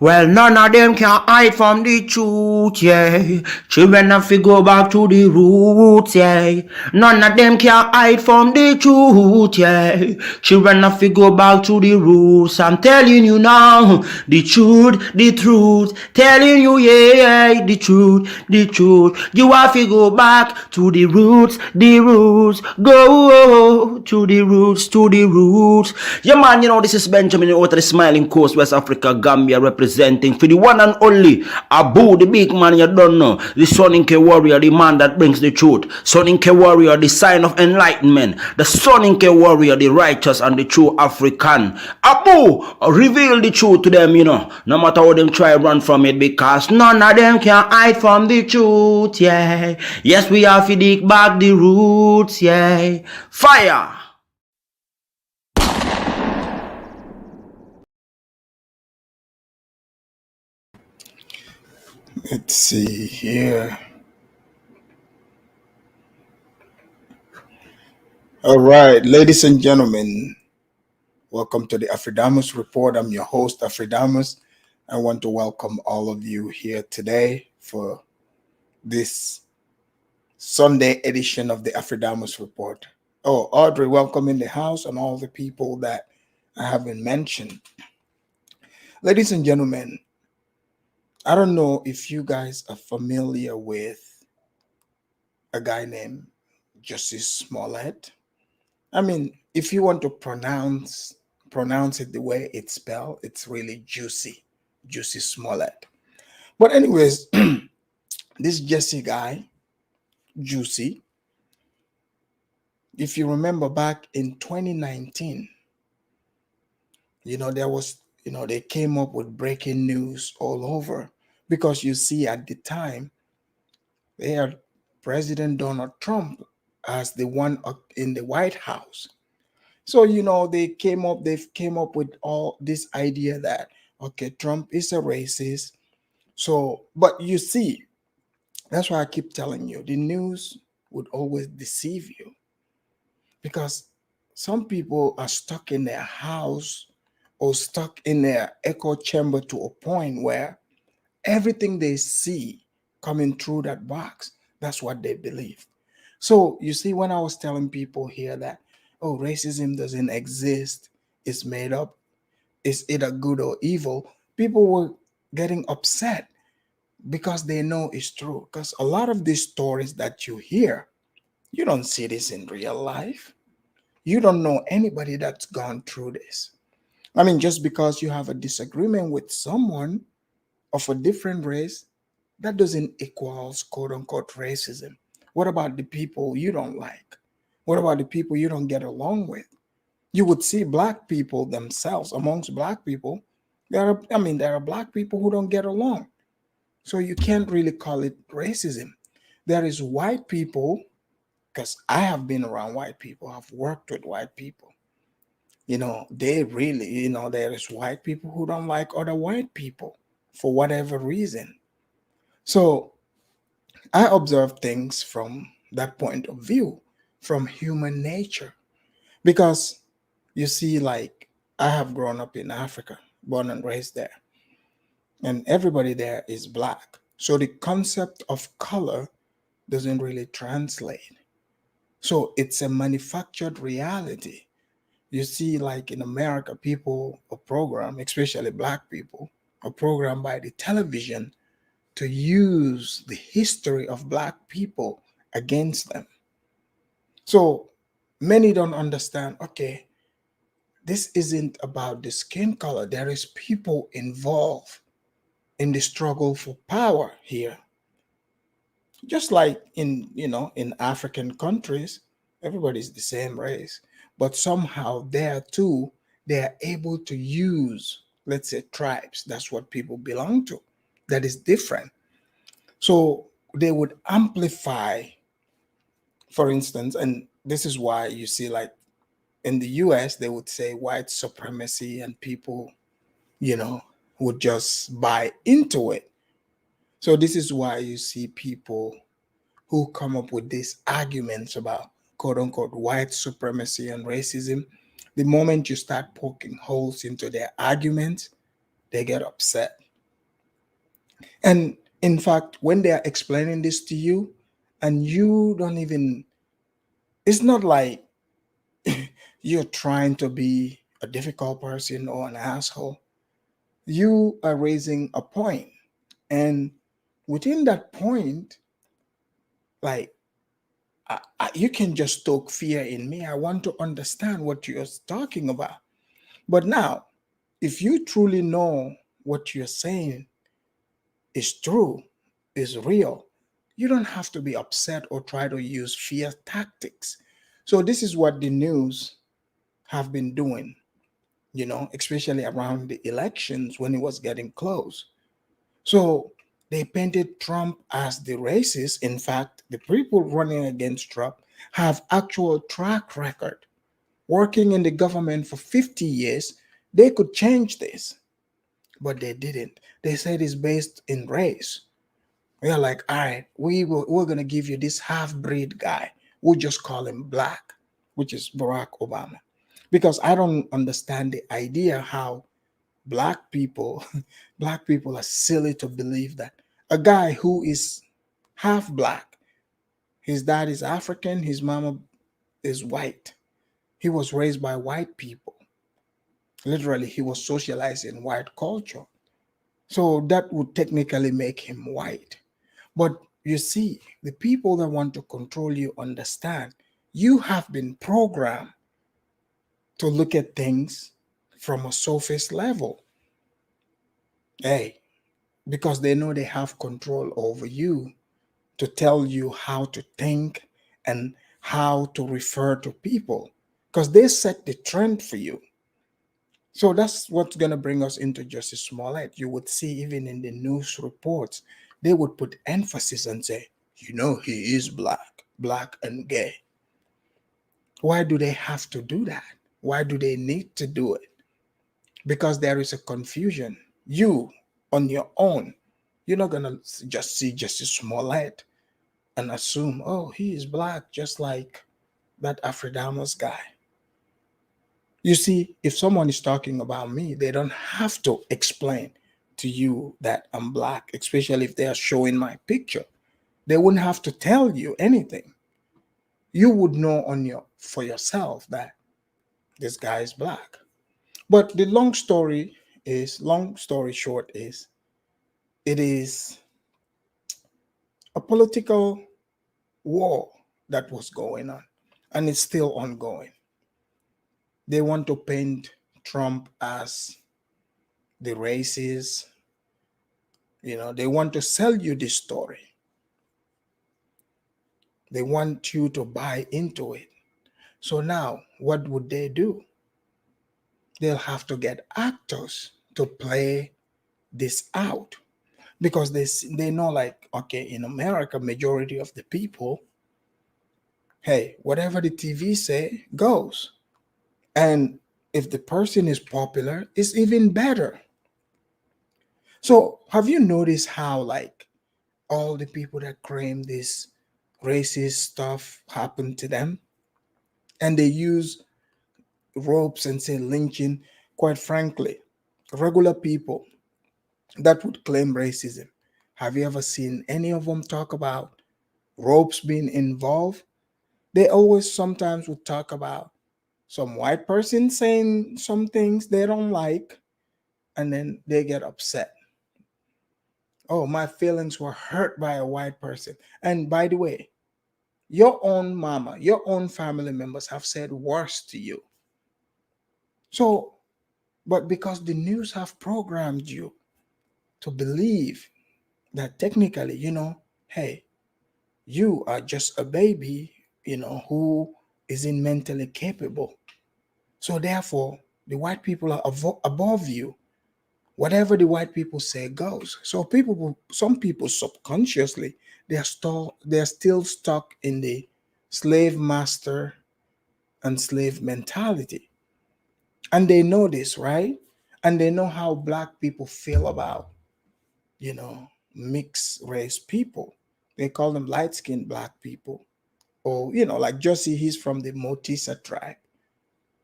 Well, none of them can hide from the truth, yeah. Children have to go back to the roots, yeah. None of them can hide from the truth, yeah. Children have to go back to the roots. I'm telling you now, the truth, the truth. Telling you, yeah, the truth, the truth. You have to go back to the roots, the roots. Go to the roots, to the roots. Yeah, man, this is Benjamin out of the Smiling Coast, West Africa, Gambia, representing for the one and only Abu, the big man you don't know, the Soninke warrior, the man that brings the truth, Soninke warrior, the sign of enlightenment, the Soninke warrior, the righteous and the true African. Abu, reveal the truth to them, no matter how them try run from it, because none of them can hide from the truth, yeah. Yes, we have to dig back the roots, yeah. Fire! Let's see here. All right, ladies and gentlemen, welcome to the Afridamus Report. I'm your host, Afridamus. I want to welcome all of you here today for this Sunday edition of the Afridamus Report. Oh, Audrey, welcome in the house, and all the people that I haven't mentioned. Ladies and gentlemen, I don't know if you guys are familiar with a guy named Jussie Smollett. I mean, if you want to pronounce it the way it's spelled, it's really Jussie Smollett. But anyways, this Jussie guy, Jussie, if you remember back in 2019, there was, they came up with breaking news all over, because you see at the time they had President Donald Trump as the one in the White House. So they came up with all this idea that, okay, Trump is a racist. So, but you see, that's why I keep telling you, the news would always deceive you, because some people are stuck in their house or stuck in their echo chamber to a point where everything they see coming through that box, that's what they believe. So you see, when I was telling people here that, oh, racism doesn't exist, it's made up, it's either good or evil, people were getting upset because they know it's true. Because a lot of these stories that you hear, you don't see this in real life. You don't know anybody that's gone through this. I mean, just because you have a disagreement with someone of a different race, that doesn't equals quote unquote racism. What about the people you don't like? What about the people you don't get along with? You would see black people themselves, amongst black people, there are black people who don't get along. So you can't really call it racism. There is white people, because I have been around white people, I've worked with white people. They really, there is white people who don't like other white people for whatever reason. So I observe things from that point of view, from human nature. Because you see, like, I have grown up in Africa, born and raised there, and everybody there is black. So the concept of color doesn't really translate. So it's a manufactured reality. You see, like in America, people are programmed, especially black people, are programmed by the television to use the history of black people against them. So many don't understand, okay, this isn't about the skin color. There is people involved in the struggle for power here. Just like in African countries, everybody's the same race, but somehow there too, they are able to use, let's say, tribes. That's what people belong to. That is different. So they would amplify, for instance, and this is why you see, like in the US, they would say white supremacy, and people, you know, would just buy into it. So this is why you see people who come up with these arguments about quote unquote white supremacy and racism. The moment you start poking holes into their arguments, they get upset. And in fact, when they are explaining this to you, and you don't even, it's not like you're trying to be a difficult person or an asshole. You are raising a point, and within that point, like you can just stoke fear in me. I want to understand what you're talking about. But now, if you truly know what you're saying is true, is real, you don't have to be upset or try to use fear tactics. So this is what the news have been doing, especially around the elections when it was getting close. So they painted Trump as the racist. In fact, the people running against Trump have actual track record working in the government for 50 years. They could change this, but they didn't. They said it's based in race. They're like, all right, we're gonna give you this half-breed guy. We'll just call him black, which is Barack Obama. Because I don't understand the idea how black people black people are silly to believe that a guy who is half black, his dad is African, his mama is white, he was raised by white people, literally he was socialized in white culture, so that would technically make him white. But you see, the people that want to control you understand you have been programmed to look at things from a surface level. Hey, because they know they have control over you to tell you how to think and how to refer to people because they set the trend for you. So that's what's going to bring us into Jussie Smollett. You would see even in the news reports, they would put emphasis and say, he is black and gay. Why do they have to do that? Why do they need to do it? Because there is a confusion. You, on your own, you're not going to just see Jussie Smollett and assume, oh, he is black, just like that Afrodamus guy. You see, if someone is talking about me, they don't have to explain to you that I'm black, especially if they are showing my picture. They wouldn't have to tell you anything. You would know on your for yourself that this guy is black. But the long story short is, it is a political war that was going on, and it's still ongoing. They want to paint Trump as the racist. They want to sell you this story. They want you to buy into it. So now, what would they do? They'll have to get actors to play this out because they know, like, okay, in America, majority of the people, hey, whatever the TV say goes. And if the person is popular, it's even better. So have you noticed how, like, all the people that claim this racist stuff happened to them, and they use ropes and say lynching? Quite frankly, regular people that would claim racism, have you ever seen any of them talk about ropes being involved? They always sometimes would talk about some white person saying some things they don't like, and then they get upset. Oh, my feelings were hurt by a white person. And by the way, your own mama, your own family members have said worse to you. So, but because the news have programmed you to believe that technically, hey, you are just a baby, who isn't mentally capable. So therefore, the white people are above you. Whatever the white people say goes. So some people subconsciously, they're still stuck in the slave master and slave mentality. And they know this, right? And they know how black people feel about, mixed race people. They call them light skinned black people. Or, like Jussie, he's from the Motisa tribe.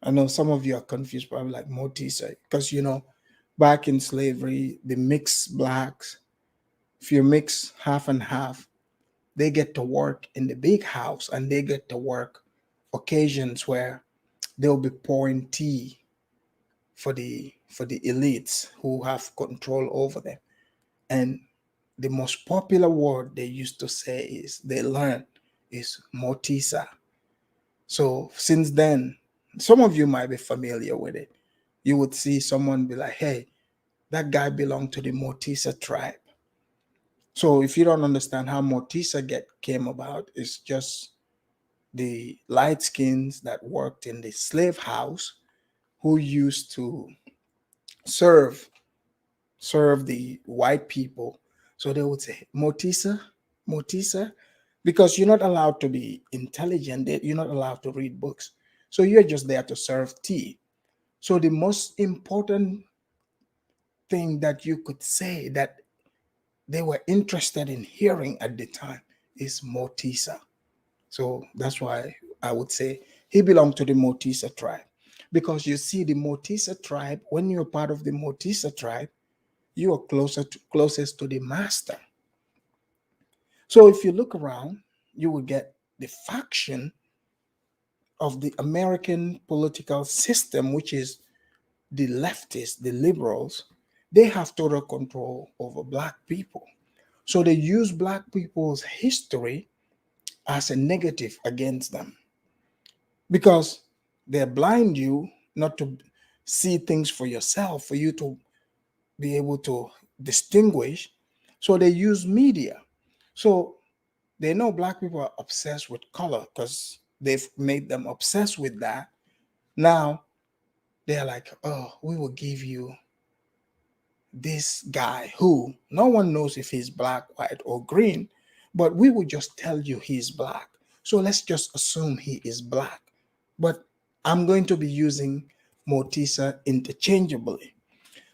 I know some of you are confused, probably like Motisa, because, back in slavery, the mixed blacks, If you mix half and half, they get to work in the big house and they get to work occasions where they'll be pouring tea for the elites who have control over them. And the most popular word they used to say is they learn is Motisa. So since then, some of you might be familiar with it. You would see someone be like, hey, that guy belonged to the Motisa tribe. So if you don't understand how Motisa get came about, it's just the light skins that worked in the slave house who used to serve serve the white people. So they would say, Motisa, Motisa, because you're not allowed to be intelligent, you're not allowed to read books. So you're just there to serve tea. So the most important thing that you could say that they were interested in hearing at the time is Motisa. So that's why I would say he belonged to the Motisa tribe. Because you see, the Motisa tribe, when you're part of the Motisa tribe, you are closest to the master. So if you look around, you will get the faction of the American political system, which is the leftists, the liberals. They have total control over black people. So they use black people's history as a negative against them because they blind you not to see things for yourself, for you to be able to distinguish. So they use media. So they know black people are obsessed with color because they've made them obsessed with that. Now they're like, oh, we will give you this guy who no one knows if he's black, white, or green, but we will just tell you he's black. So let's just assume he is black. But I'm going to be using Motisa interchangeably.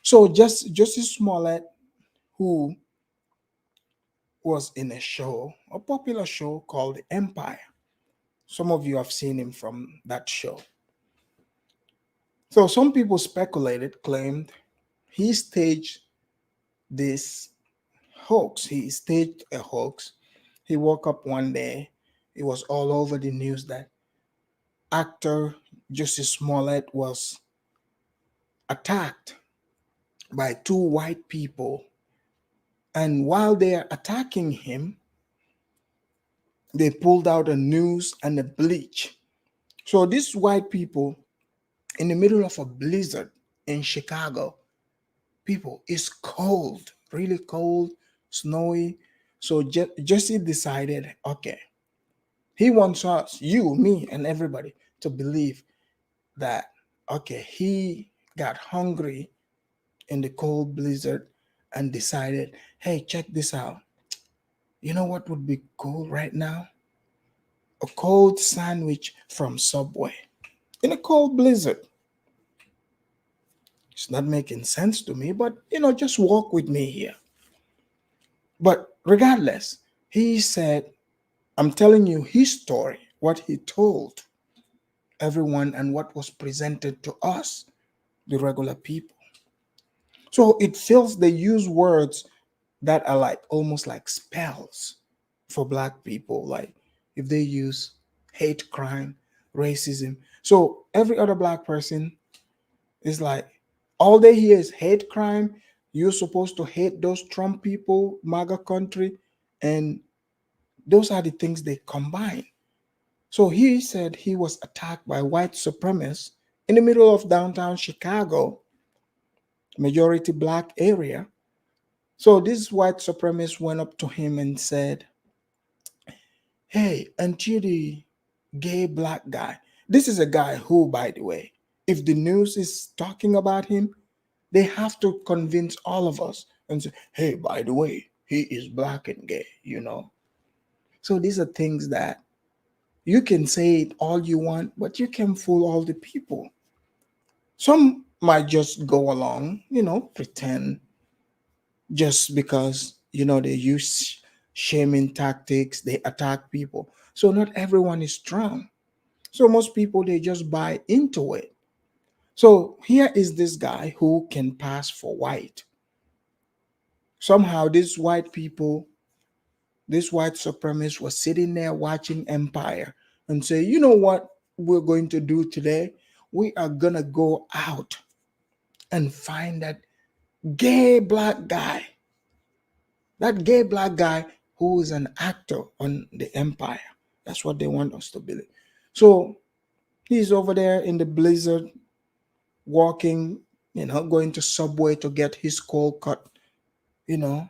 So just Jussie Smollett, who was in a show, a popular show called Empire. Some of you have seen him from that show. So some people speculated, claimed he staged this hoax. He staged a hoax. He woke up one day, it was all over the news that actor Jussie Smollett was attacked by two white people. And while they are attacking him, they pulled out a noose and a bleach. So these white people, in the middle of a blizzard in Chicago, people, it's cold, really cold, snowy. So Jesse decided, okay, he wants us, you, me, and everybody to believe that, okay, he got hungry in the cold blizzard and decided, hey, check this out. You know what would be cool right now? A cold sandwich from Subway in a cold blizzard. It's not making sense to me, but just walk with me here. But regardless, he said, I'm telling you his story, what he told everyone and what was presented to us, the regular people. So it feels they use words that are like almost like spells for black people. Like if they use hate crime, racism. So every other black person is like, all they hear is hate crime. You're supposed to hate those Trump people, MAGA country, and those are the things they combine. So he said he was attacked by white supremacists in the middle of downtown Chicago, majority black area. So this white supremacist went up to him and said, hey, aren't you the gay black guy? This is a guy who, by the way, if the news is talking about him, they have to convince all of us and say, hey, by the way, he is black and gay. So these are things that you can say it all you want, but you can fool all the people. Some might just go along, pretend just because, they use shaming tactics, they attack people. So not everyone is strong. So most people, they just buy into it. So here is this guy who can pass for white. Somehow, these white people, these white supremacists, were sitting there watching Empire and say, you know what we're going to do today? We are gonna go out and find gay black guy, that gay black guy who is an actor on the Empire. That's what they want us to believe. So he's over there in the blizzard, walking, going to Subway to get his coal cut, you know,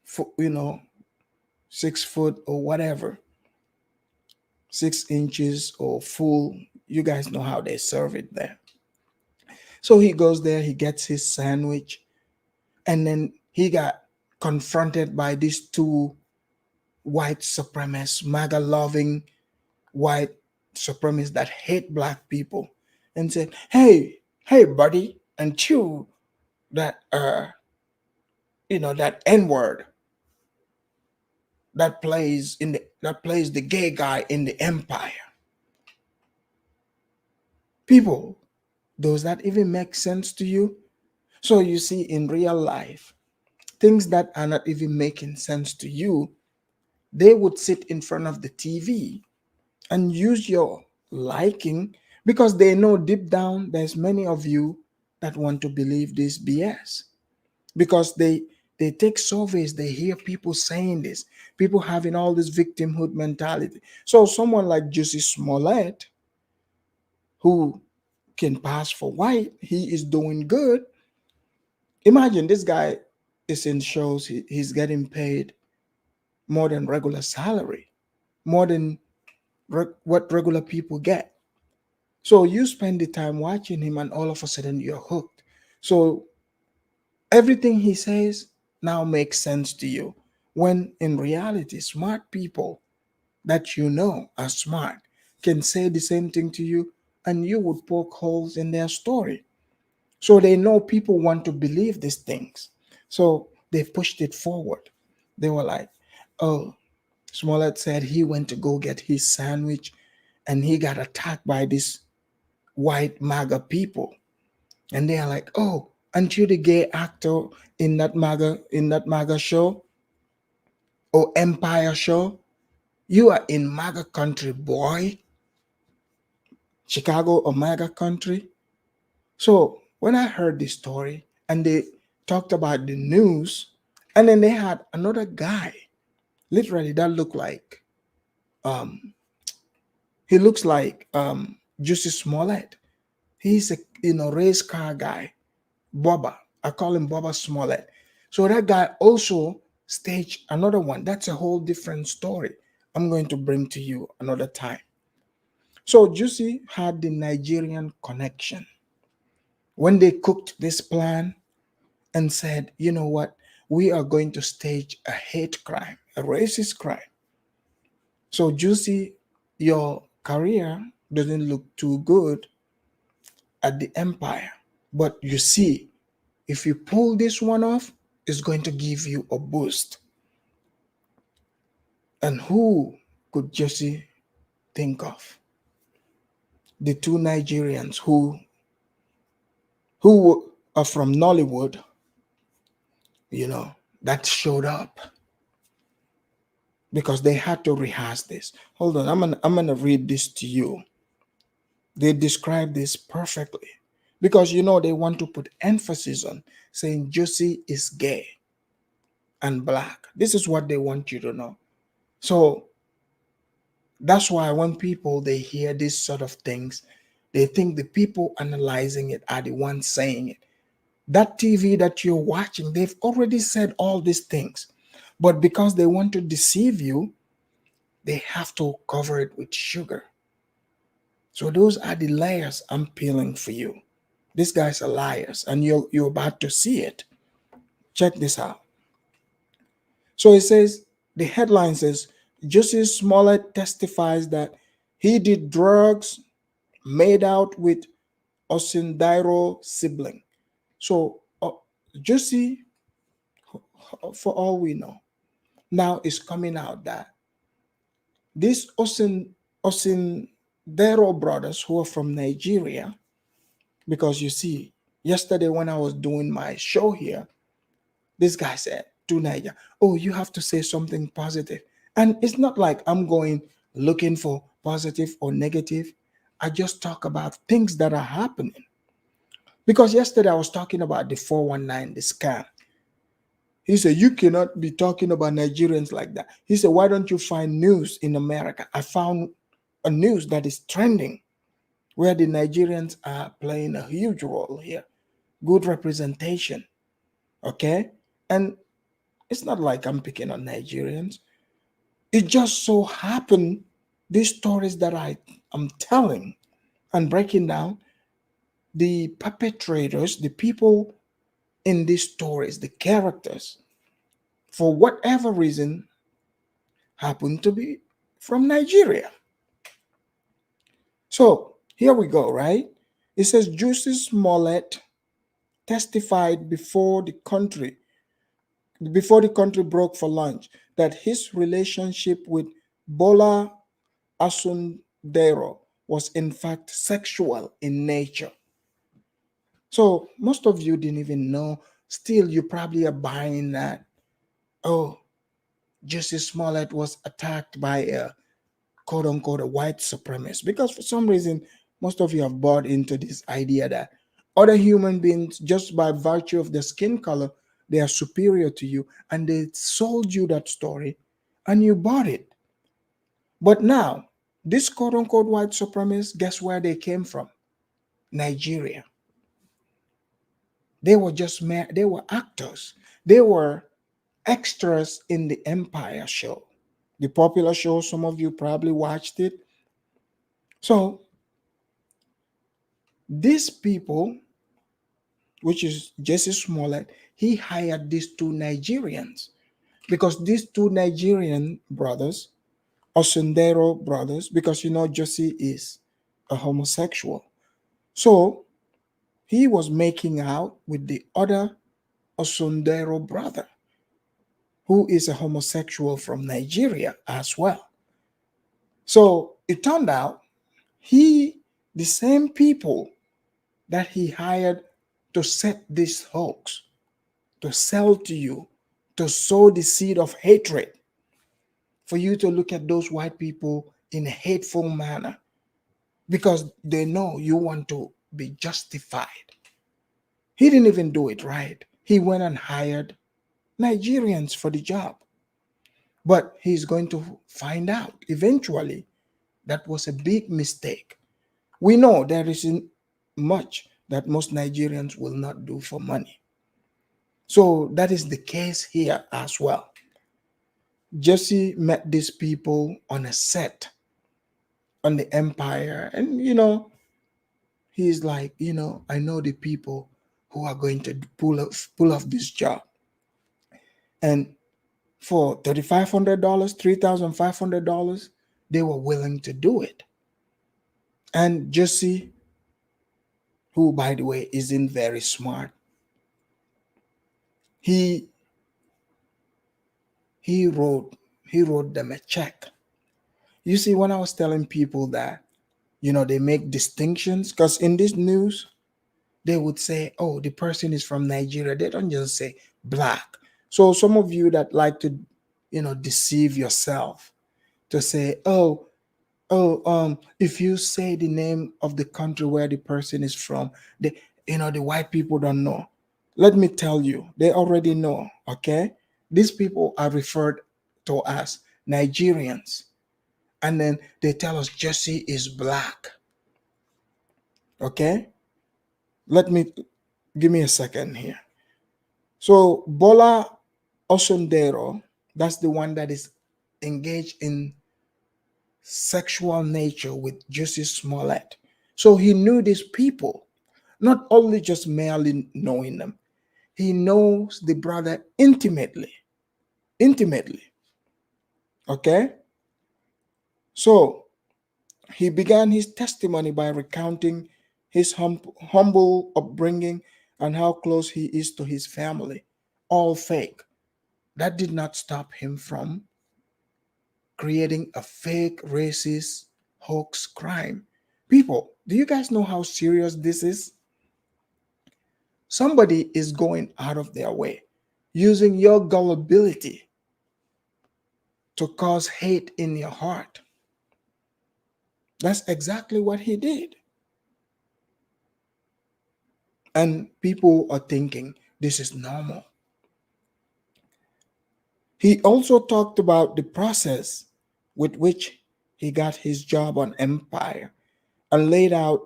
for, 6 foot or whatever, 6 inches or full. You guys know how they serve it there. So he goes there, he gets his sandwich, and then he got confronted by these two white supremacists, MAGA loving white supremacists that hate black people, and said, hey, buddy, and chew that N word that plays the gay guy in the Empire. People, does that even make sense to you? So you see, in real life, things that are not even making sense to you, they would sit in front of the TV and use your liking, because they know deep down there's many of you that want to believe this BS, because they take surveys, they hear people saying this, people having all this victimhood mentality. So someone like Jussie Smollett, who can pass for white, he is doing good. Imagine this guy is in shows, he's getting paid more than regular salary, more than what regular people get. So you spend the time watching him, and all of a sudden you're hooked. So everything he says now makes sense to you, when in reality, smart people that you know are smart can say the same thing to you, and you would poke holes in their story. So they know people want to believe these things. So they pushed it forward. They were like, oh, Smollett said he went to go get his sandwich and he got attacked by these white MAGA people. And they are like, oh, aren't you the gay actor in that MAGA show or Empire show? You are in MAGA country, boy. Chicago or MAGA country. So when I heard this story and they talked about the news, and then they had another guy, literally that looked like um he looks like Jussie Smollett. He's a race car guy, Boba. I call him Boba Smollett. So that guy also staged another one. That's a whole different story. I'm going to bring to you another time. So Jussie had the Nigerian connection. When they cooked this plan and said, you know what, we are going to stage a hate crime, a racist crime. So Jussie, your career doesn't look too good at the Empire. But you see, if you pull this one off, it's going to give you a boost. And who could Jussie think of? The two Nigerians who are from Nollywood, that showed up because they had to rehearse this. Hold on, I'm gonna read this to you. They describe this perfectly because they want to put emphasis on saying Jussie is gay and black. This is what they want you to know. So that's why when people they hear these sort of things, they think the people analyzing it are the ones saying it. That TV that you're watching, they've already said all these things. But because they want to deceive you, they have to cover it with sugar. So those are the layers I'm peeling for you. These guys are liars, and you're about to see it. Check this out. So it says, the headline says, Jussie Smollett testifies that he did drugs, made out with Osindairo sibling. So Jussie, for all we know, now is coming out that these Osindero brothers who are from Nigeria, because you see, yesterday when I was doing my show here, This guy said to Niger, "Oh, you have to say something positive." And it's not like I'm going looking for positive or negative. I just talk about things that are happening. Because yesterday I was talking about the 419, the scam. He said, "You cannot be talking about Nigerians like that." He said, "Why don't you find news in America?" I found a news that is trending where the Nigerians are playing a huge role here. Good representation. Okay? And it's not like I'm picking on Nigerians. It just so happened these stories that I am telling and breaking down, the perpetrators, the people in these stories, the characters, for whatever reason, happen to be from Nigeria. So here we go, right? It says Jussie Smollett testified before the country broke for lunch that his relationship with Bola Asundero was in fact sexual in nature. So most of you didn't even know. Still, you probably are buying that. Oh, Jussie Smollett was attacked by a quote unquote a white supremacist. Because for some reason, most of you have bought into this idea that other human beings, just by virtue of their skin color, they are superior to you, and they sold you that story and you bought it. But now, this quote unquote white supremacists, guess where they came from? Nigeria. They were actors. They were extras in the Empire show. The popular show, some of you probably watched it. So these people, which is Jussie Smollett, he hired these two Nigerians because these two Nigerian brothers, Osundero brothers, because Jussie is a homosexual. So he was making out with the other Osundero brother, who is a homosexual from Nigeria as well. So it turned out the same people that he hired to set this hoax, to sell to you, to sow the seed of hatred, for you to look at those white people in a hateful manner because they know you want to be justified. He didn't even do it right. He went and hired Nigerians for the job. But he's going to find out eventually that was a big mistake. We know there isn't much that most Nigerians will not do for money. So that is the case here as well. Jesse met these people on a set on the Empire, and he's like, I know the people who are going to pull off this job, and for $3,500, $3,500, they were willing to do it. And Jesse, who by the way isn't very smart, he he wrote he wrote them a check. You see, when I was telling people that they make distinctions, because in this news they would say, "Oh, the person is from Nigeria." They don't just say black. So some of you that like to deceive yourself to say, if you say the name of the country where the person is from, the white people don't know. Let me tell you, they already know. Okay, these people are referred to as Nigerians, and then they tell us Jesse is black. Okay, let me give me a second here. So Bola Osundero, that's the one that is engaged in sexual nature with Jussie Smollett. So he knew these people, not only just merely knowing them, he knows the brother intimately. Intimately. Okay? So he began his testimony by recounting his humble upbringing and how close he is to his family. All fake. That did not stop him from creating a fake racist hoax crime. People, do you guys know how serious this is? Somebody is going out of their way. using your gullibility to cause hate in your heart. That's exactly what he did. And people are thinking this is normal. He also talked about the process with which he got his job on Empire and laid out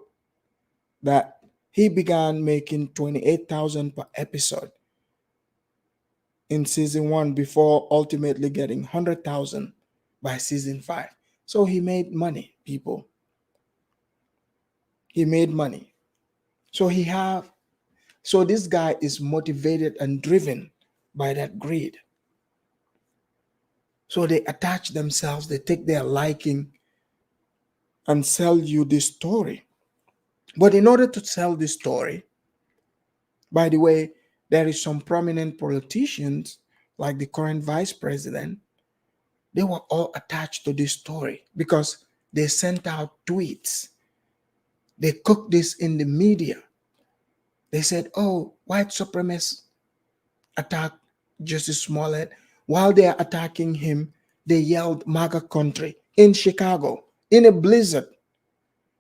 that he began making 28,000 per episode in season 1 before ultimately getting 100,000 by season 5. So he made money, people. He made money. So he have so this guy is motivated and driven by that greed. So they attach themselves, they take their liking and sell you this story. But in order to sell this story, by the way, there is some prominent politicians like the current vice president, they were all attached to this story because they sent out tweets. They cooked this in the media. They said, oh, white supremacists attacked Jussie Smollett. While they are attacking him, they yelled MAGA country in Chicago in a blizzard.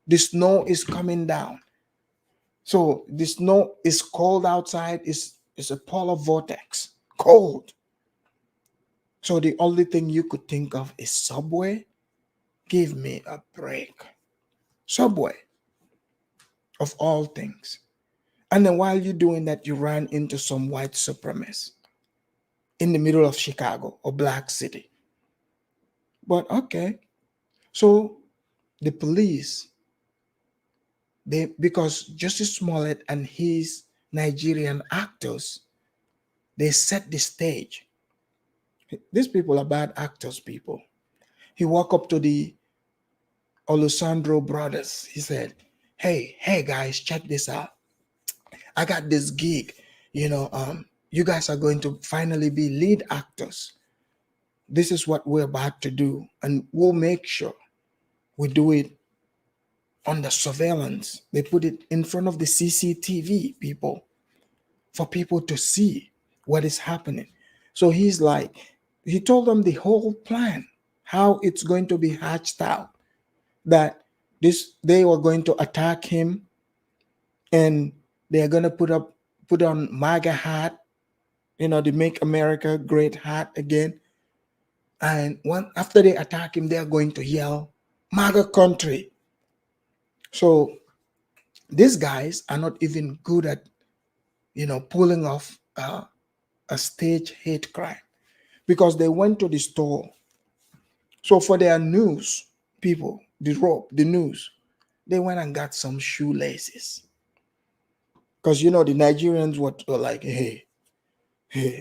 The snow is coming down. So the snow is cold outside, is a polar vortex, cold. So the only thing you could think of is Subway. Give me a break. Subway, of all things. And then while you're doing that, you ran into some white supremacists in the middle of Chicago or Black City. But okay, so the police, they because Jussie Smollett and his Nigerian actors, they set the stage. These people are bad actors, people. He walked up to the Alessandro brothers. He said, hey guys, check this out. I got this gig. You guys are going to finally be lead actors. This is what we're about to do, and we'll make sure we do it under surveillance. They put it in front of the CCTV, people, for people to see what is happening. So he told them the whole plan, how it's going to be hatched out, that they were going to attack him, and they're going to put on MAGA hat, the Make America Great hat again. And after they attack him, they're going to yell MAGA country. So these guys are not even good at pulling off a stage hate crime, because they went to the store. So for their news, people, the news, they went and got some shoelaces. Because the Nigerians were like, hey,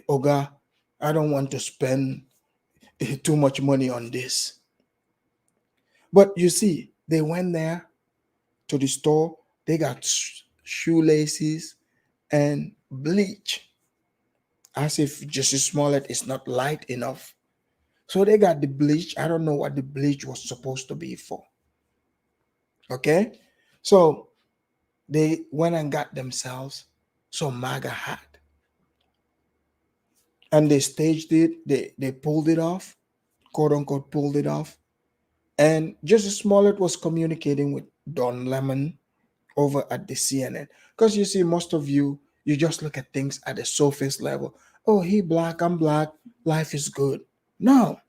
Oga, I don't want to spend too much money on this. But you see, they went there to the store, they got shoelaces and bleach, as if Jussie Smollett is not light enough. So they got the bleach. I don't know what the bleach was supposed to be for. Okay? So they went and got themselves some MAGA hat. And they staged it. They pulled it off, quote unquote, pulled it off. And Jussie Smollett was communicating with Don Lemon over at the CNN. Because you see, most of you just look at things at the surface level. Oh, he black, I'm black, life is good. No.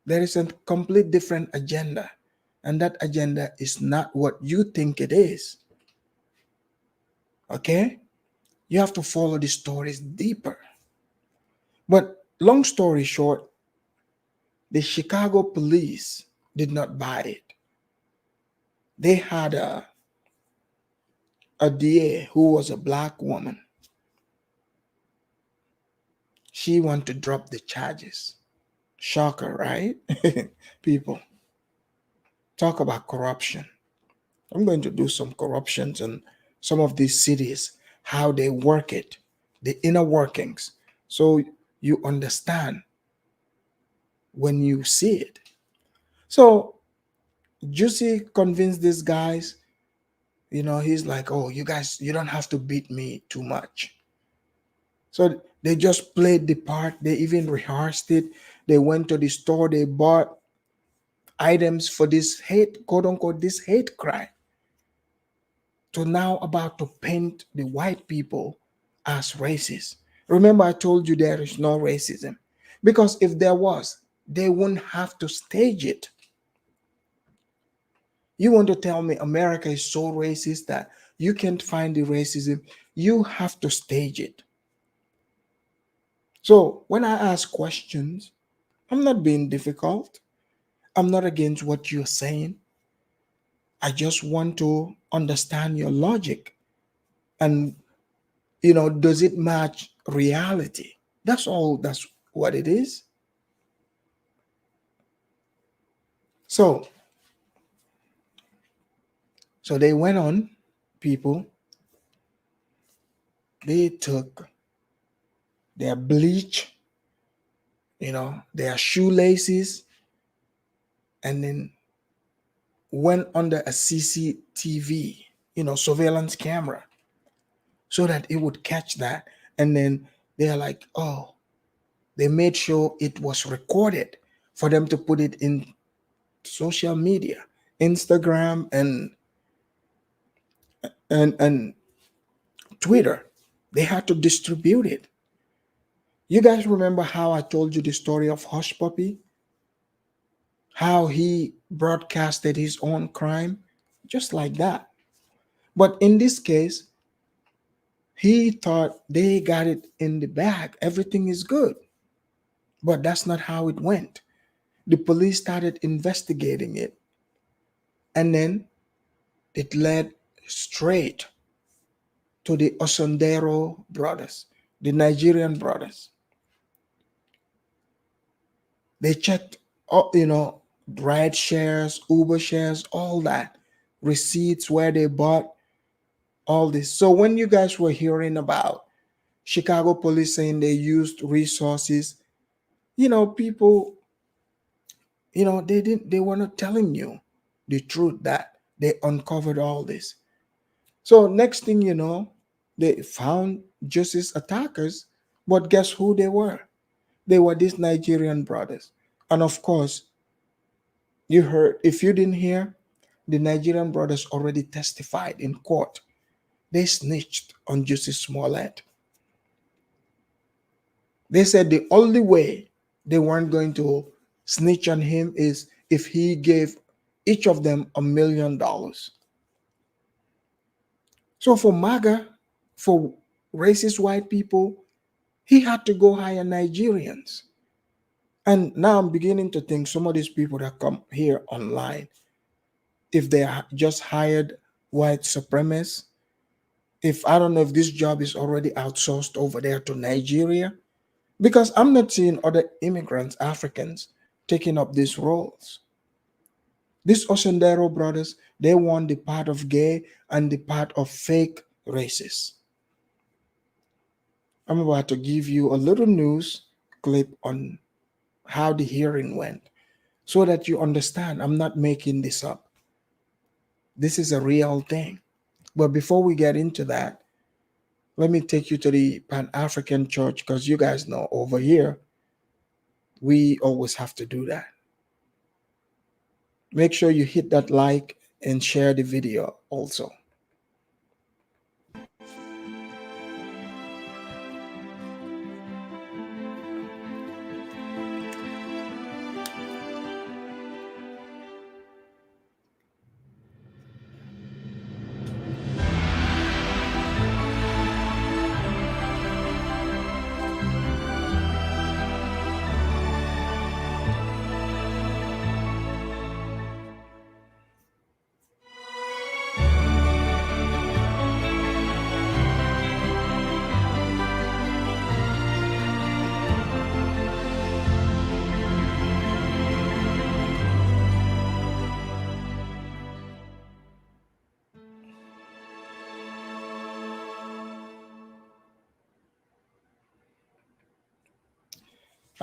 There is a complete different agenda. And that agenda is not what you think it is. Okay? You have to follow the stories deeper. But long story short, the Chicago police did not buy it. They had a DA who was a black woman. She wanted to drop the charges. Shocker, right? People, talk about corruption. I'm going to do some corruptions in some of these cities, how they work it, the inner workings, so you understand when you see it. So Jussie convinced these guys, he's like, oh, you guys, you don't have to beat me too much. So they just played the part. They even rehearsed it. They went to the store. They bought items for this hate, quote unquote, this hate crime. So now about to paint the white people as racist. Remember, I told you there is no racism. Because if there was, they wouldn't have to stage it. You want to tell me America is so racist that you can't find the racism? You have to stage it. So when I ask questions, I'm not being difficult. I'm not against what you're saying. I just want to understand your logic. And, does it match reality? That's all. That's what it is. So, so they went on, people, they took their bleach, their shoelaces, and then went under a CCTV, surveillance camera, so that it would catch that. And then they're like, oh, they made sure it was recorded for them to put it in social media, Instagram and Twitter. They had to distribute it. You guys remember how I told you the story of Hush Puppy? How he broadcasted his own crime? Just like that. But in this case, he thought they got it in the bag. Everything is good. But that's not how it went. The police started investigating it. And then it led straight to the Osondero brothers, the Nigerian brothers. They checked, ride shares, Uber shares, all that, receipts where they bought all this. So when you guys were hearing about Chicago police saying they used resources, people, they were not telling you the truth that they uncovered all this. So next thing you know, they found Justice attackers, but guess who they were? They were these Nigerian brothers. And of course, you heard, if you didn't hear, the Nigerian brothers already testified in court. They snitched on Jussie Smollett. They said the only way they weren't going to snitch on him is if he gave each of them $1 million. So for MAGA, for racist white people, he had to go hire Nigerians. And now I'm beginning to think some of these people that come here online, if they just hired white supremacists, if I don't know if this job is already outsourced over there to Nigeria, because I'm not seeing other immigrants, Africans, taking up these roles. These Osendero brothers, they want the part of gay and the part of fake racists. I'm about to give you a little news clip on how the hearing went so that you understand I'm not making this up. This is a real thing. But before we get into that, let me take you to the Pan African Church because you guys know over here, we always have to do that. Make sure you hit that like and share the video also.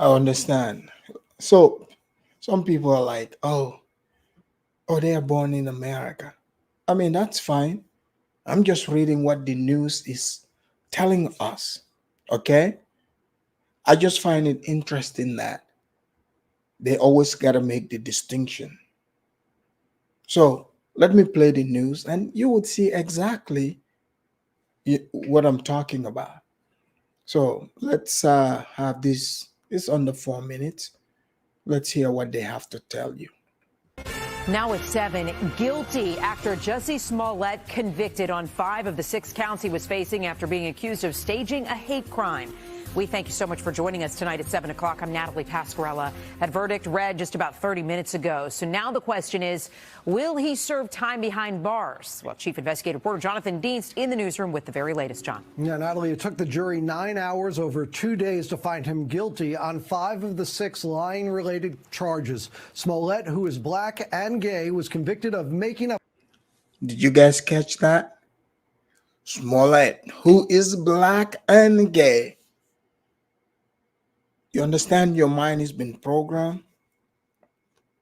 I understand. So some people are like, oh, they are born in America. I mean, that's fine. I'm just reading what the news is telling us. Okay? I just find it interesting that they always got to make the distinction. So let me play the news and you would see exactly what I'm talking about. So let's have this. It's under 4 minutes. Let's hear what they have to tell you. Now at 7, guilty. Actor Jussie Smollett convicted on 5 of the 6 counts he was facing after being accused of staging a hate crime. We thank you so much for joining us tonight at 7 o'clock. I'm Natalie Pasquarella. That verdict read just about 30 minutes ago. So now the question is, will he serve time behind bars? Well, Chief Investigative Reporter Jonathan Dienst in the newsroom with the very latest, John. Yeah, Natalie, it took the jury 9 hours over 2 days to find him guilty on 5 of the 6 lying-related charges. Smollett, who is black and gay, was convicted of making up. Did you guys catch that? Smollett, who is black and gay. You understand your mind has been programmed?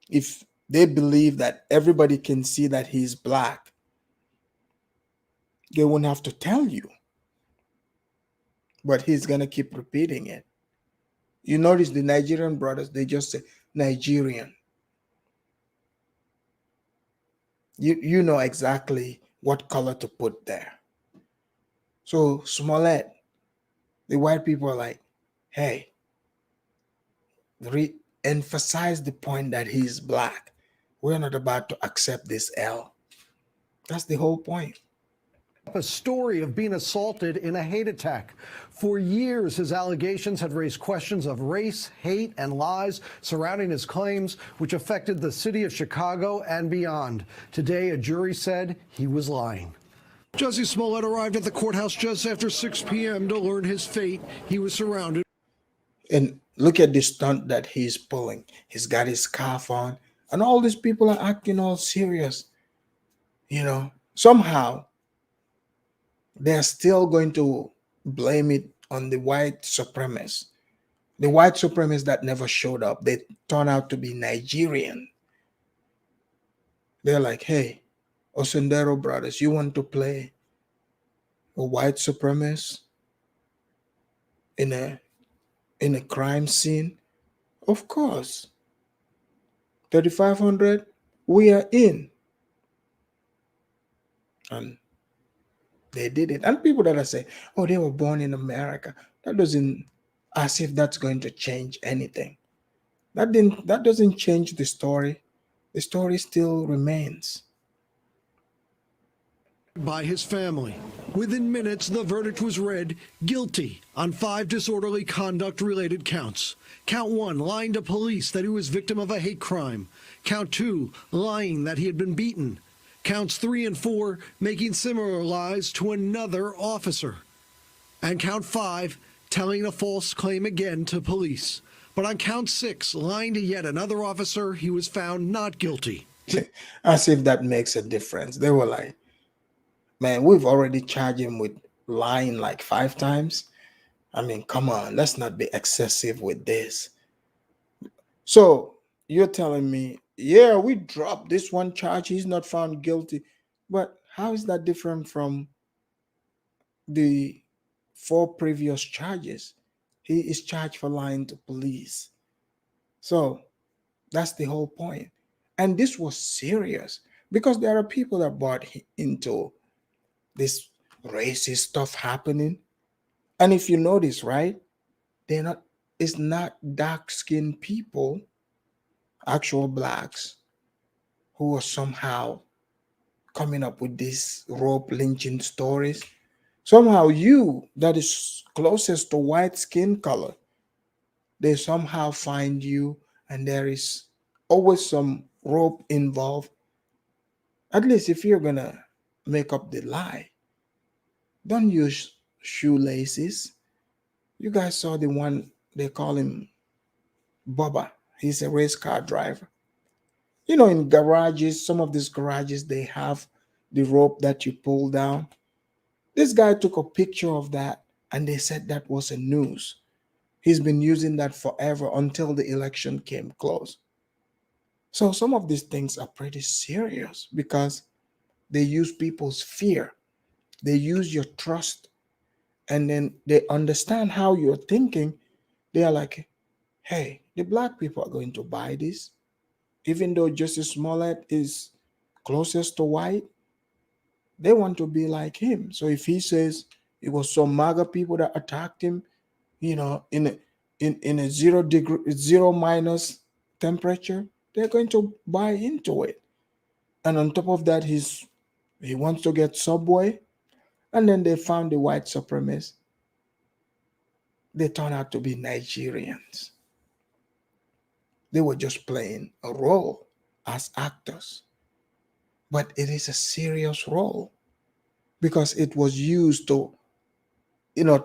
If they believe that everybody can see that he's black, they won't have to tell you. But he's going to keep repeating it. You notice the Nigerian brothers, they just say Nigerian. You know exactly what color to put there. So Smollett, the white people are like, hey, re-emphasize the point that he's black. We're not about to accept this L. That's the whole point. A story of being assaulted in a hate attack. For years, his allegations had raised questions of race, hate, and lies surrounding his claims, which affected the city of Chicago and beyond. Today, a jury said he was lying. Jussie Smollett arrived at the courthouse just after 6 p.m. to learn his fate. He was surrounded. And look at the stunt that he's pulling. He's got his scarf on, and all these people are acting all serious. You know, somehow they're still going to blame it on the white supremacists. The white supremacists that never showed up, they turn out to be Nigerian. They're like, hey, Osundero brothers, you want to play a white supremacist in a crime scene? Of course. 3,500, we are in. And they did it. And people that are saying, oh, they were born in America, that doesn't, as if that's going to change anything. That doesn't change the story. The story still remains. By his family. Within minutes, the verdict was read guilty on 5 disorderly conduct-related counts. Count 1, lying to police that he was victim of a hate crime. Count 2, lying that he had been beaten. Counts 3 and 4, making similar lies to another officer. And count 5, telling a false claim again to police. But on count 6, lying to yet another officer, he was found not guilty. As if that makes a difference. They were like, man, we've already charged him with lying like 5 times. I mean, come on, let's not be excessive with this. So you're telling me, yeah, we dropped this one charge, he's not found guilty. But how is that different from the 4 previous charges? He is charged for lying to police. So that's the whole point. And this was serious because there are people that bought into this racist stuff happening. And if you notice, right, it's not dark-skinned people, actual blacks, who are somehow coming up with these rope lynching stories. Somehow you, that is closest to white skin color, they somehow find you, and there is always some rope involved. At least if you're gonna make up the lie, don't use shoelaces. You guys saw the one, they call him Bubba. He's a race car driver. You know, in garages, some of these garages, they have the rope that you pull down. This guy took a picture of that, and they said that was a news. He's been using that forever until the election came close. So some of these things are pretty serious because they use people's fear. They use your trust and then they understand how you're thinking, they are like, hey, the black people are going to buy this. Even though Jussie Smollett is closest to white, they want to be like him. So if he says it was some MAGA people that attacked him, in a 0 degree, 0 minus temperature, they're going to buy into it. And on top of that, he wants to get Subway, and then they found the white supremacists. They turned out to be Nigerians. They were just playing a role as actors. But it is a serious role because it was used to,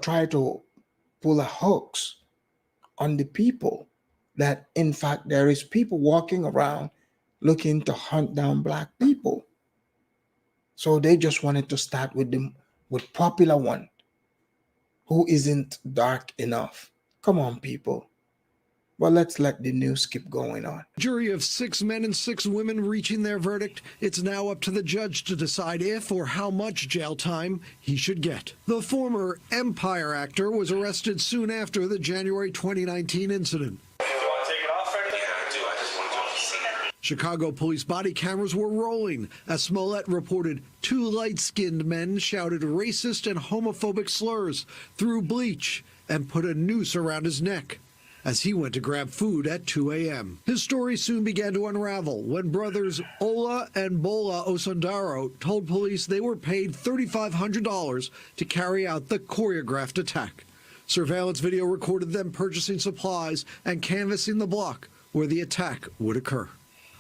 try to pull a hoax on the people that, in fact, there is people walking around looking to hunt down black people. So they just wanted to start with popular one who isn't dark enough. Come on, people. Well, let's let the news keep going on. Jury of 6 men and 6 women reaching their verdict. It's now up to the judge to decide if or how much jail time he should get. The former Empire actor was arrested soon after the January 2019 incident. Chicago police body cameras were rolling as Smollett reported 2 light-skinned men shouted racist and homophobic slurs, threw bleach, and put a noose around his neck as he went to grab food at 2 a.m. His story soon began to unravel when brothers Ola and Bola Osundaro told police they were paid $3,500 to carry out the choreographed attack. Surveillance video recorded them purchasing supplies and canvassing the block where the attack would occur.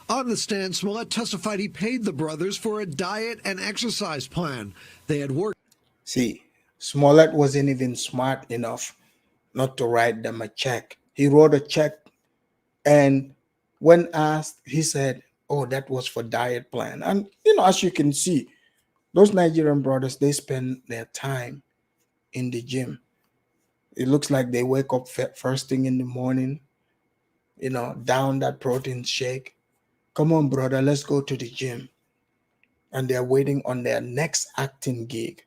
On the stand, Smollett testified he paid the brothers for a diet and exercise plan. They had worked. See, Smollett wasn't even smart enough not to write them a check. He wrote a check, and when asked, he said, oh, that was for diet plan. And, as you can see, those Nigerian brothers, they spend their time in the gym. It looks like they wake up first thing in the morning, down that protein shake. Come on, brother, let's go to the gym. And they're waiting on their next acting gig.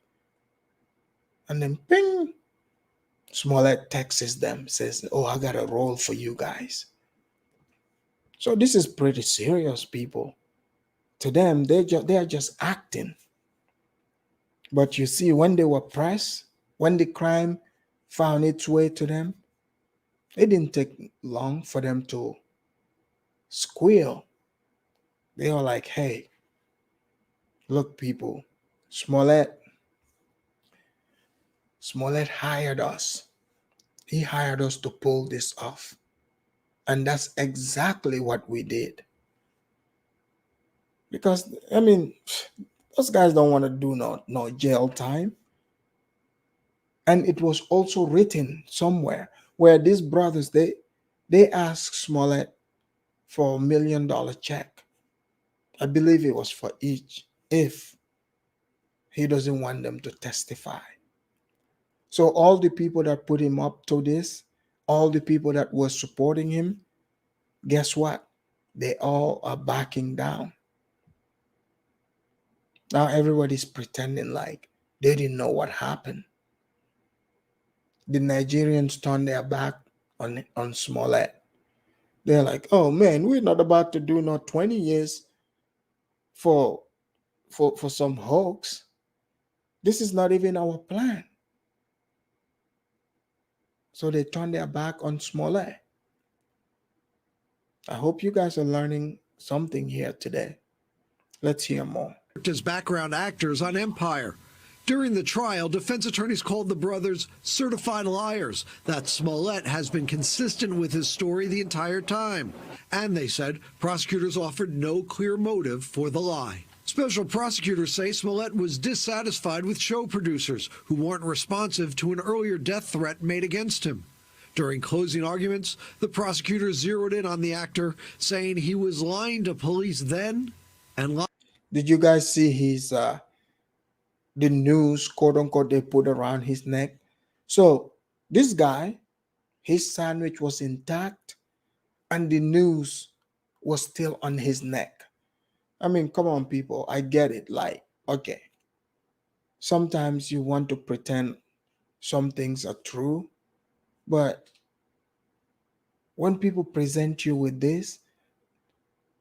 And then, ping, Smollett texts them, says, oh, I got a role for you guys. So this is pretty serious, people. To them, they are just acting. But you see, when they were pressed, when the crime found its way to them, it didn't take long for them to squeal. They were like, hey, look, people, Smollett hired us. He hired us to pull this off. And that's exactly what we did. Because, those guys don't want to do no jail time. And it was also written somewhere where these brothers, they asked Smollett for $1 million check. I believe it was for each, if he doesn't want them to testify. So all the people that put him up to this, all the people that were supporting him, guess what? They all are backing down. Now everybody's pretending like they didn't know what happened. The Nigerians turned their back on Smollett. They're like, oh man, we're not about to do 20 years for some hoax. This is not even our plan. So they turned their back on Smollett. I hope you guys are learning something here today. Let's hear more. As background actors on Empire. During the trial, defense attorneys called the brothers certified liars, that Smollett has been consistent with his story the entire time. And they said prosecutors offered no clear motive for the lie. Special prosecutors say Smollett was dissatisfied with show producers who weren't responsive to an earlier death threat made against him. During closing arguments, the prosecutors zeroed in on the actor, saying he was lying to police then and lying. Did you guys see his the news, quote unquote, they put around his neck? So this guy, his sandwich was intact and the news was still on his neck. Come on, people. I get it. Like, okay, sometimes you want to pretend some things are true, but when people present you with this,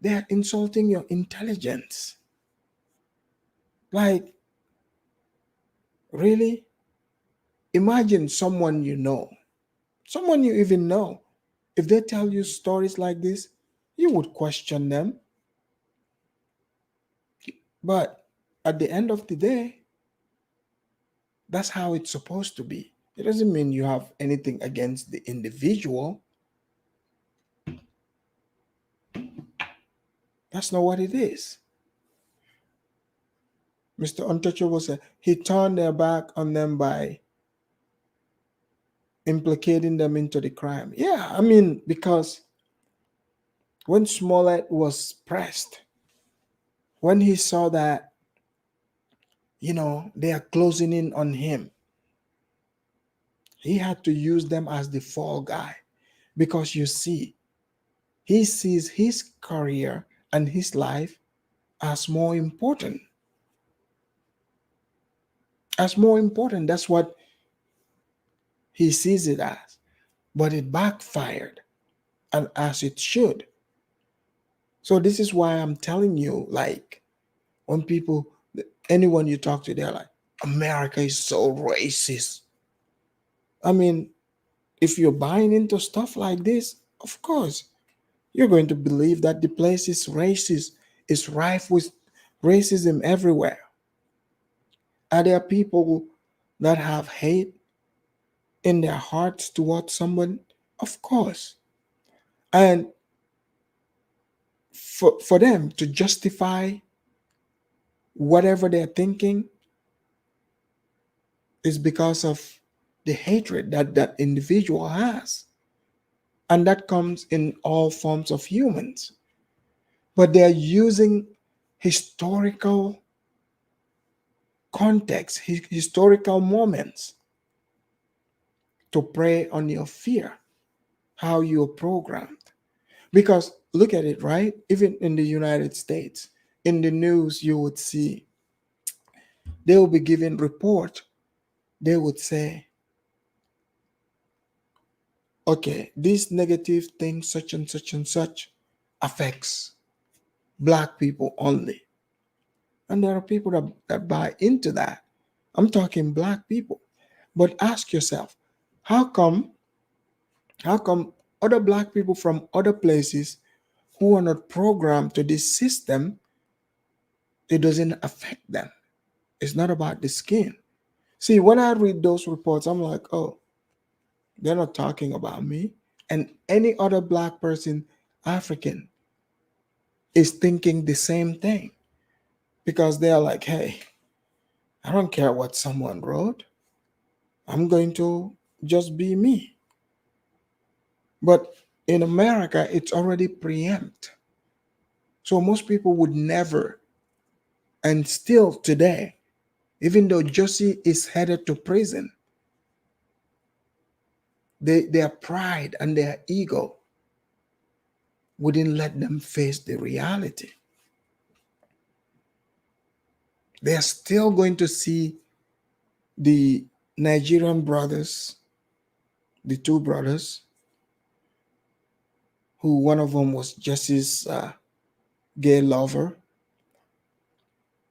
they are insulting your intelligence. Like, really? Imagine someone you even know, if they tell you stories like this, you would question them. But at the end of the day, that's how it's supposed to be. It doesn't mean you have anything against the individual. That's not what it is. Mr. Untouchable said he turned their back on them by implicating them into the crime. Yeah, I mean, because when Smollett was pressed, when he saw that, they are closing in on him, he had to use them as the fall guy. Because you see, he sees his career and his life as more important. As more important. That's what he sees it as. But it backfired, and as it should. So this is why I'm telling you, like, when people, anyone you talk to, they're like, America is so racist. I mean, if you're buying into stuff like this, of course, you're going to believe that the place is racist, is rife with racism everywhere. Are there people that have hate in their hearts towards someone? Of course. And for them to justify whatever they're thinking is because of the hatred that that individual has. And that comes in all forms of humans. But they're using historical context, historical moments to prey on your fear, how you're programmed. Because look at it, right? Even in the United States, in the news, you would see they will be giving report. They would say, okay, this negative thing, such and such, affects black people only. And there are people that buy into that. I'm talking black people. But ask yourself, how come, how come other black people from other places who are not programmed to this system, it doesn't affect them? It's not about the skin. See, when I read those reports, I'm like, oh, they're not talking about me. And any other black person, African, is thinking the same thing because they're like, hey, I don't care what someone wrote. I'm going to just be me. But in America, it's already preempt. So most people would never, and still today, even though Jussie is headed to prison, their pride and their ego wouldn't let them face the reality. They are still going to see the Nigerian brothers, the two brothers, who one of them was Jussie's gay lover.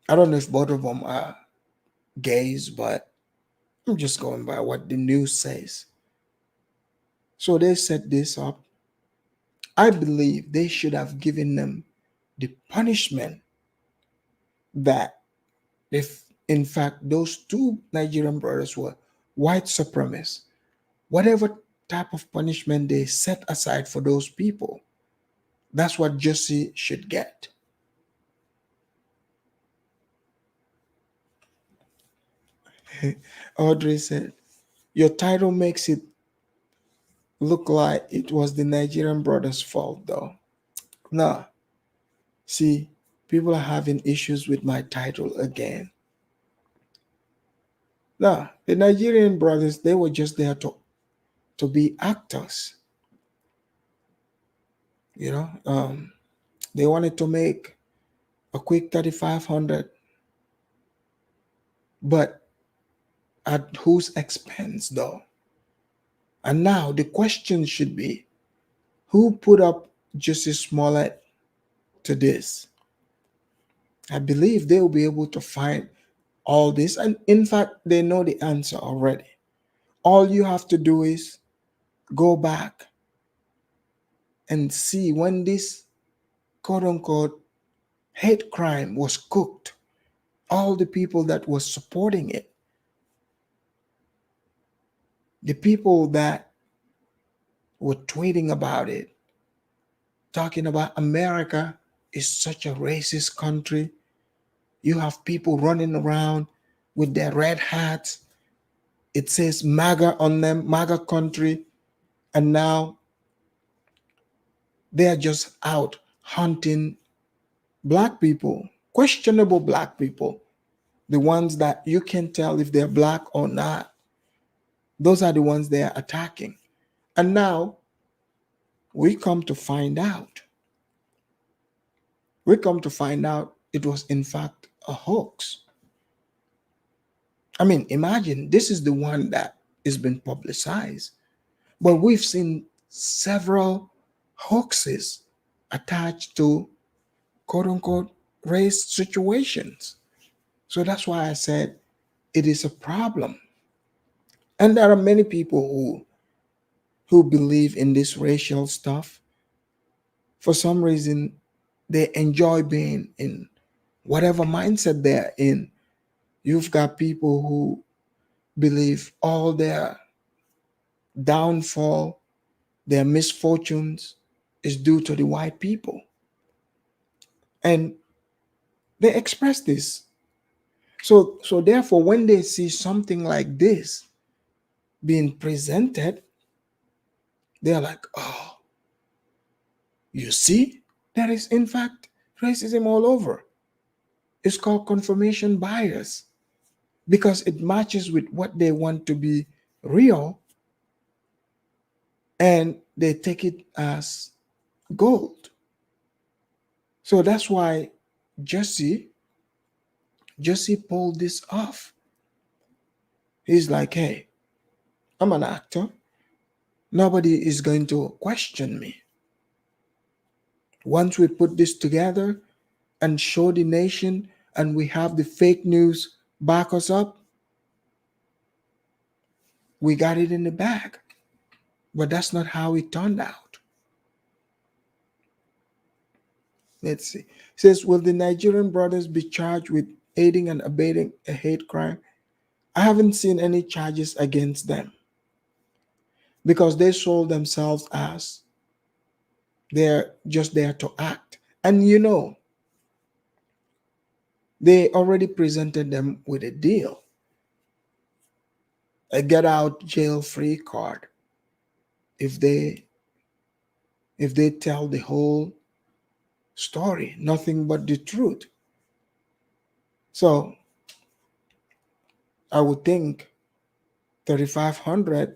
I don't know if both of them are gays, but I'm just going by what the news says. So they set this up. I believe they should have given them the punishment that, if in fact those two Nigerian brothers were white supremacists, whatever type of punishment they set aside for those people, that's what Jussie should get. Audrey said, your title makes it look like it was the Nigerian brothers' fault, though. Nah, see, people are having issues with my title again. Nah, the Nigerian brothers, they were just there to be actors. You know, they wanted to make a quick 3,500, but At whose expense, though? And now the question should be, who put up Jussie Smollett to this? I believe they will be able to find all this. And in fact, they know the answer already. All you have to do is go back and see when this quote unquote hate crime was cooked, all the people that was supporting it, the people that were tweeting about it, talking about America is such a racist country. You have people running around with their red hats. It says MAGA on them, MAGA country. And now they're just out hunting black people, questionable black people, the ones that you can tell if they're black or not. Those are the ones they're attacking. And now we come to find out. It was in fact a hoax. I mean, imagine this is the one that has been publicized, but we've seen several hoaxes attached to quote unquote race situations. So that's why I said it is a problem. And there are many people who believe in this racial stuff. For some reason, they enjoy being in whatever mindset they're in. You've got people who believe all their downfall, their misfortunes is due to the white people. And they express this. So therefore, when they see something like this being presented, they're like, oh, you see, there is in fact racism all over. It's called confirmation bias because it matches with what they want to be real, and they take it as gold. So that's why Jussie pulled this off. He's like, hey, I'm an actor. Nobody is going to question me. Once we put this together and show the nation and we have the fake news back us up, we got it in the bag. But that's not how it turned out. Let's see. It says, will the Nigerian brothers be charged with aiding and abetting a hate crime? I haven't seen any charges against them because they sold themselves as they're just there to act. And you know, they already presented them with a deal, a get out jail free card if they tell the whole story, nothing but the truth. So I would think 3,500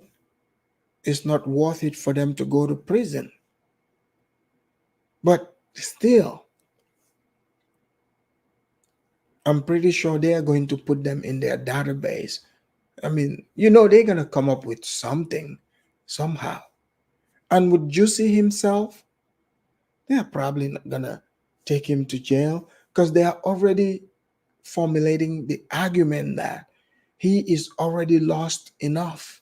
is not worth it for them to go to prison. But still, I'm pretty sure they are going to put them in their database. I mean, you know, they're going to come up with something somehow. And with Jussie himself, they're probably not going to take him to jail because they are already formulating the argument that he is already lost enough.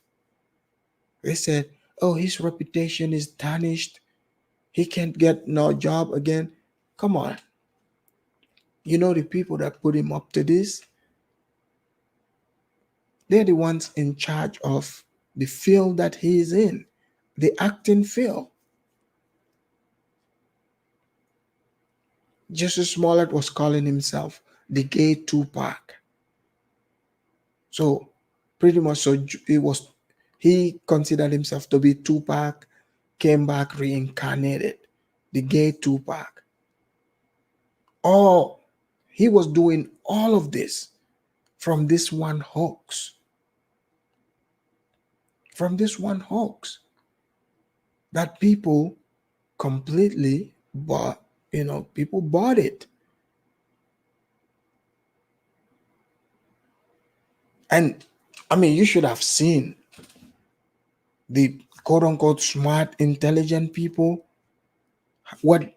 They said, oh, his reputation is tarnished. He can't get no job again. Come on. You know, the people that put him up to this, they're the ones in charge of the field that he is in, the acting field. Jussie Smollett was calling himself the gay Tupac. So pretty much, so he considered himself to be Tupac, came back reincarnated, the gay Tupac. Oh, he was doing all of this from this one hoax. From this one hoax that people completely bought, people bought it. And I mean, you should have seen the quote unquote smart, intelligent people, what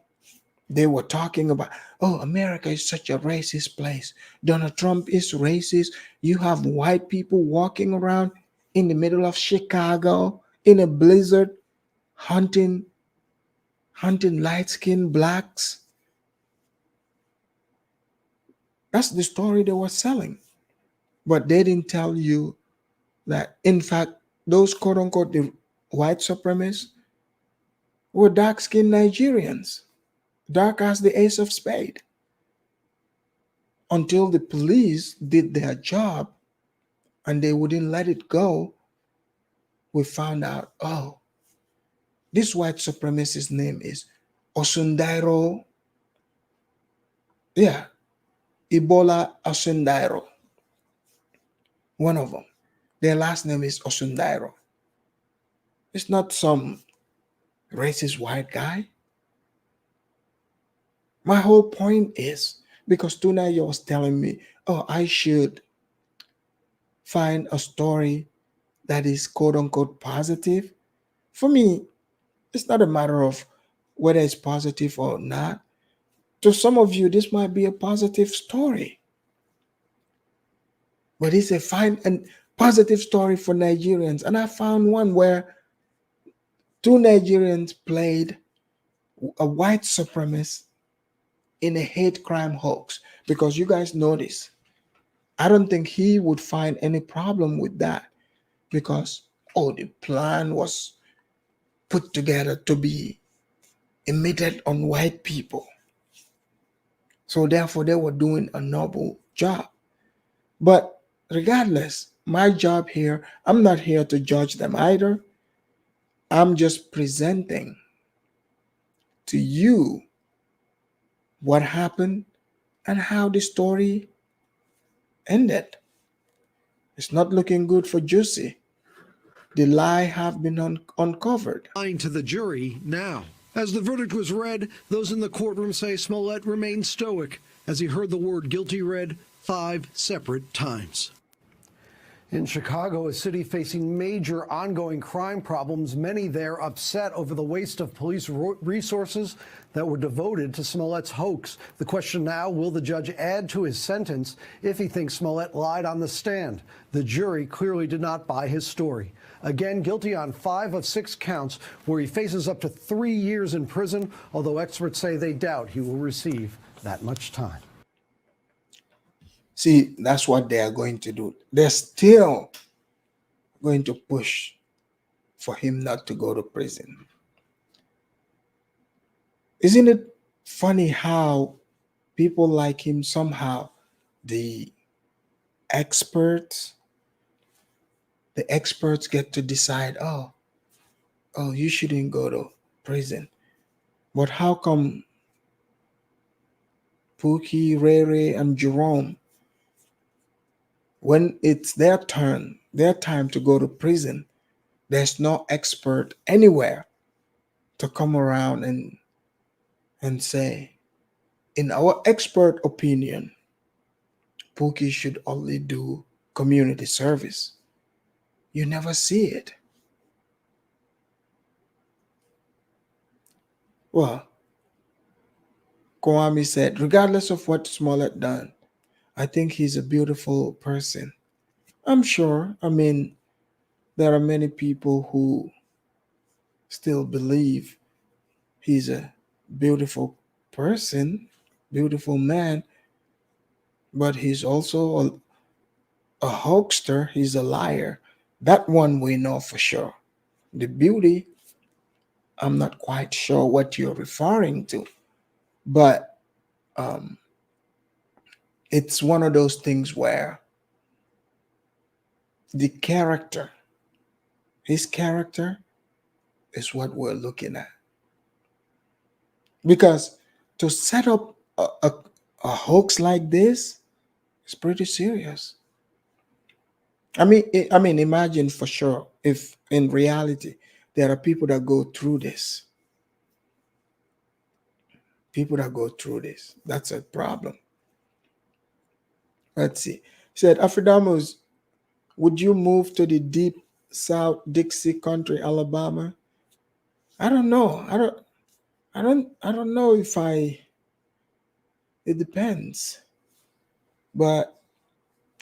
they were talking about. Oh, America is such a racist place. Donald Trump is racist. You have white people walking around in the middle of Chicago in a blizzard hunting light-skinned blacks. That's the story they were selling. But they didn't tell you that, in fact, those quote unquote the white supremacists were dark-skinned Nigerians, dark as the ace of spade. Until the police did their job and they wouldn't let it go, we found out, oh, this white supremacist name is Osundairo. Yeah, Ebola Osundairo. One of them. Their last name is Osundairo. It's not some racist white guy. My whole point is because tonight you was telling me, oh, I should find a story that is quote unquote positive. For me, it's not a matter of whether it's positive or not. To some of you, this might be a positive story, but it's a fine and positive story for Nigerians. And I found one where two Nigerians played a white supremacist in a hate crime hoax. Because you guys notice, I don't think he would find any problem with that because, oh, the plan was put together to be emitted on white people. So therefore, they were doing a noble job. But regardless, my job here, I'm not here to judge them either. I'm just presenting to you what happened and how the story ended. It's not looking good for Jussie. The lie have been uncovered. Lying to the jury now. As the verdict was read, those in the courtroom say Smollett remained stoic as he heard the word guilty read 5 separate times. In Chicago, a city facing major ongoing crime problems, many there upset over the waste of police resources that were devoted to Smollett's hoax. The question now, will the judge add to his sentence if he thinks Smollett lied on the stand? The jury clearly did not buy his story. Again, guilty on 5 of 6 counts, where he faces up to 3 years in prison, although experts say they doubt he will receive that much time. See, that's what they are going to do. They're still going to push for him not to go to prison. Isn't it funny how people like him somehow, the experts get to decide, oh, you shouldn't go to prison. But how come Pookie, Rere, and Jerome, when it's their time to go to prison, there's no expert anywhere to come around and say, in our expert opinion, Pookie should only do community service. You never see it. Well, Kwame said, regardless of what Smollett done, I think he's a beautiful person. I'm sure. I mean, there are many people who still believe he's a beautiful person, beautiful man, but he's also a hoaxer. He's a liar. That one we know for sure. The beauty, I'm not quite sure what you're referring to, but it's one of those things where the character, his character, is what we're looking at. Because to set up a hoax like this is pretty serious. I mean, imagine for sure if in reality there are people that go through this. People that go through this. That's a problem. Let's see. He said, Afrodamus, would you move to the deep South Dixie country, Alabama? I don't know. I don't know if it depends. But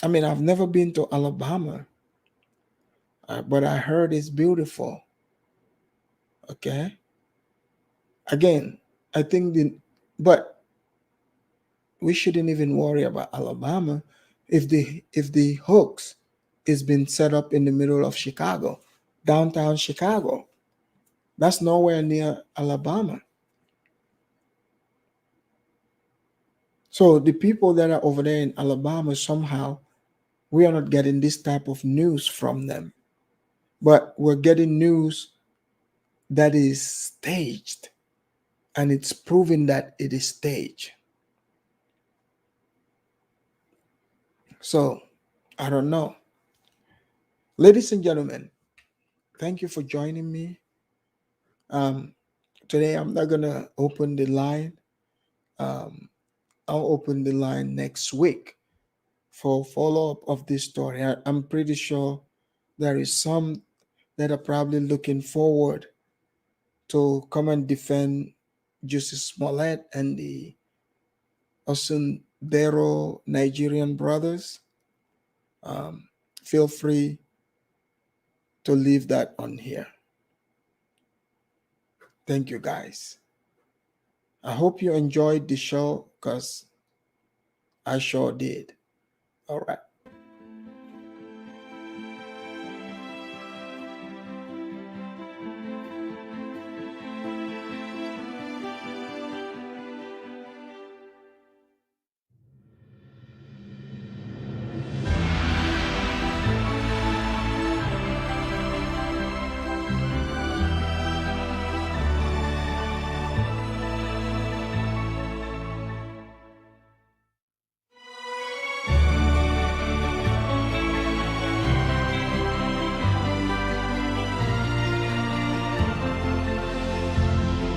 I mean, I've never been to Alabama, but I heard it's beautiful. Okay. Again, I think but we shouldn't even worry about Alabama if the hoax is been set up in the middle of Chicago, downtown Chicago. That's nowhere near Alabama. So the people that are over there in Alabama, somehow we are not getting this type of news from them, but we're getting news that is staged, and it's proven that it is staged. So I don't know. Ladies and gentlemen, thank you for joining me. Today I'm not gonna open the line. Um, I'll open the line next week for follow-up of this story. I'm pretty sure there is some that are probably looking forward to come and defend Jussie Smollett and the Osundero Nigerian brothers. Feel free to leave that on here. Thank you, guys. I hope you enjoyed the show, because I sure did. All right.